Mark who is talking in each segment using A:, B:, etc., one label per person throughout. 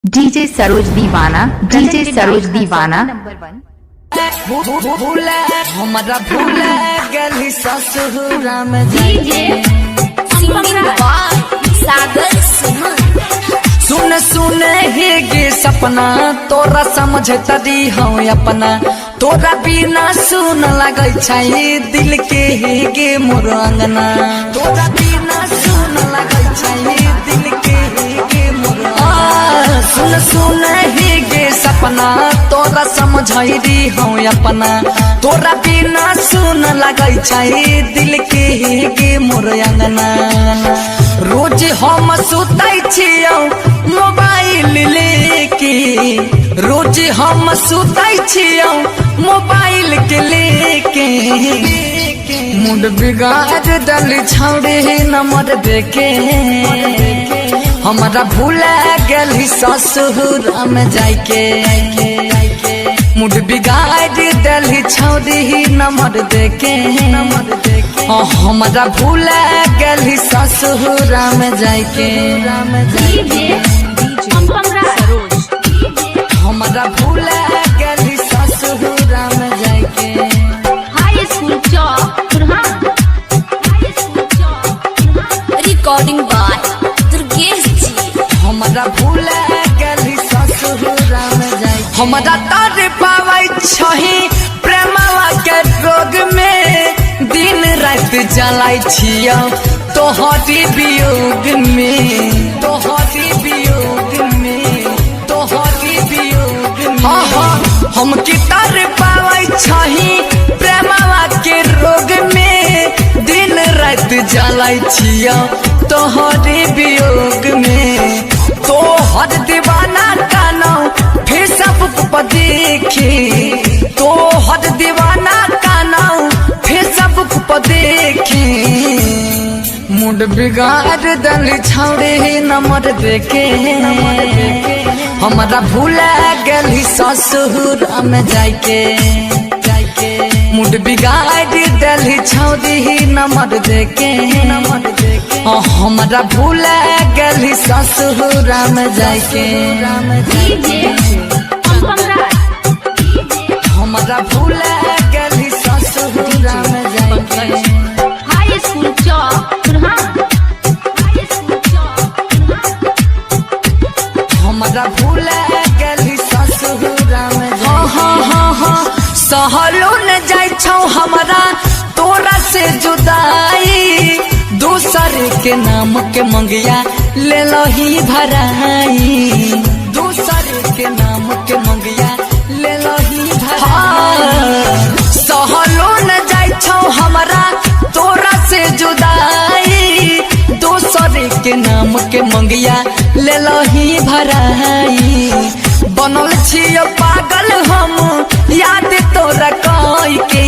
A: DJ Saroj दीवाना, DJ Saroj दीवाना
B: हमारा भूल गली ससुरा में
C: डीजे सागर सुमन।
B: सुन सुन हे गे सपना तोरा समझ तरी हो अपना तोरा बिना सुन लगे छाई दिल के हे गे मोर अंगना तोरा बिना सुन लगे छाई दिल के हे गे मोर सुन सुन हे गे सपना तोरा समझरी हो अपना तोरा बिना सुन लगे छाई दिल के हे गे मोर अंगना रोज हम सुतै छियौ मोबाइल लेके रोज हम सुतै छियौ मोबाइल के लेके मुंड बिगाड़ दल छौड़े नंबर देके हमारा भूल गली ससुर में जाके मुंड बिगाड़ दल छौड़ी नंबर देके हमारा भूल गली ससुर में जाके हमारा भूल गली ससुर में जाके
C: हाई स्कूल रिकॉर्डिंग बाय दुर्गेश जी।
B: हमारा भूल गली ससुर में जाके हमारा तर पावै छही प्रेमवा के रोग में दिन रात जलाई छियौ तोहरी वियोग में तोहरी वियोग में तोहरी वियोग में हम की तर पावै छही प्रेमवा के रोग में दिन रात जलाई छियौ तोहरी वियोग में तोहर दीवाना कानौ फेसबुक पर देखी तोहर दीवाना कानौ फेसबुक पर देखी मुंड बिगाड़ दल छौड़े नंबर देके हमारा भूल गली ससुर में जाके मुंड बिगाड़ दल छौड़ी नंबर देके हमारा भूल गली ससुर में जाके हमारा भूल गली ससुर में जाके
C: हाई स्कूल
B: हमारा भूल गली ससुर में सहलो न जाय छौ हमारा तोरा से जुदाई दूसर के नाम के मंगिया ले लो ही भराई दूसर के नाम के मंगिया ले लो ही भराई सहलो न जाय छौ हमारा तोरा से जुदाई दूसर के नाम के मंगिया ले लो ही भराई बनल छियो पागल हम याद तोरा कई के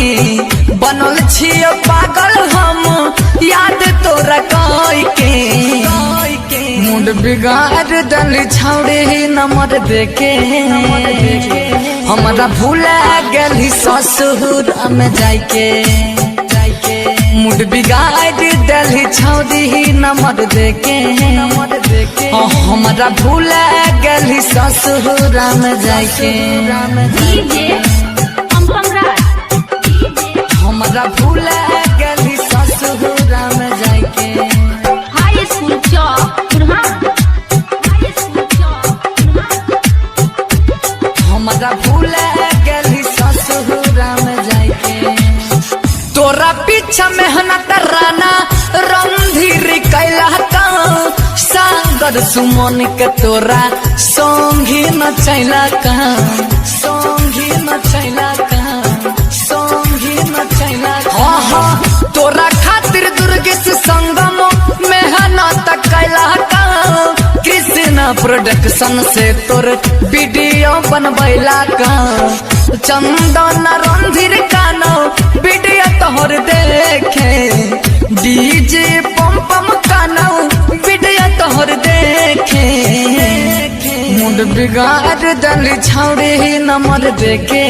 B: बनल छियो पागल हम याद तोरा कई के मुंड बिगाड़ दल छौड़े नंबर देके हमारा भूल गली ससुर में जाके मुंड बिगाड़ दल छौड़ी नंबर देके हमारा भूल गली ससुर में जाके हमारा भूल गली ससुर में जाके
C: हाई स्कूल
B: हमारा भूल गली ससुर में जाके तोरा पीछा मेहनत राना रणधीर कैला सागर सुमन के तोरा संगी न चैला संगी न चैला संगी न चैला तोरा खातिर दुर्गेश संगम मेहनत कैला कृष्णा प्रोडक्शन से तोर वीडियो बनबैला चंदन रणधीर कानो वीडियो तोहर देखे डीजे पम पम कानो वीडियो तोहर देखे मुंड बिगाड़ दल छौड़े नंबर देके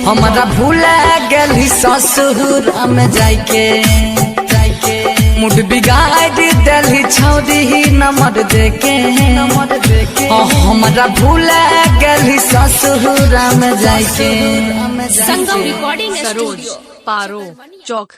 B: हमारा भूल गली ससुर में जाके मुड बिगाड़ दिली छौरी नंबर देके हमारा भूल गली ससुरा में जाके
C: संगम रिकॉर्डिंग
D: सरोज पारो चौक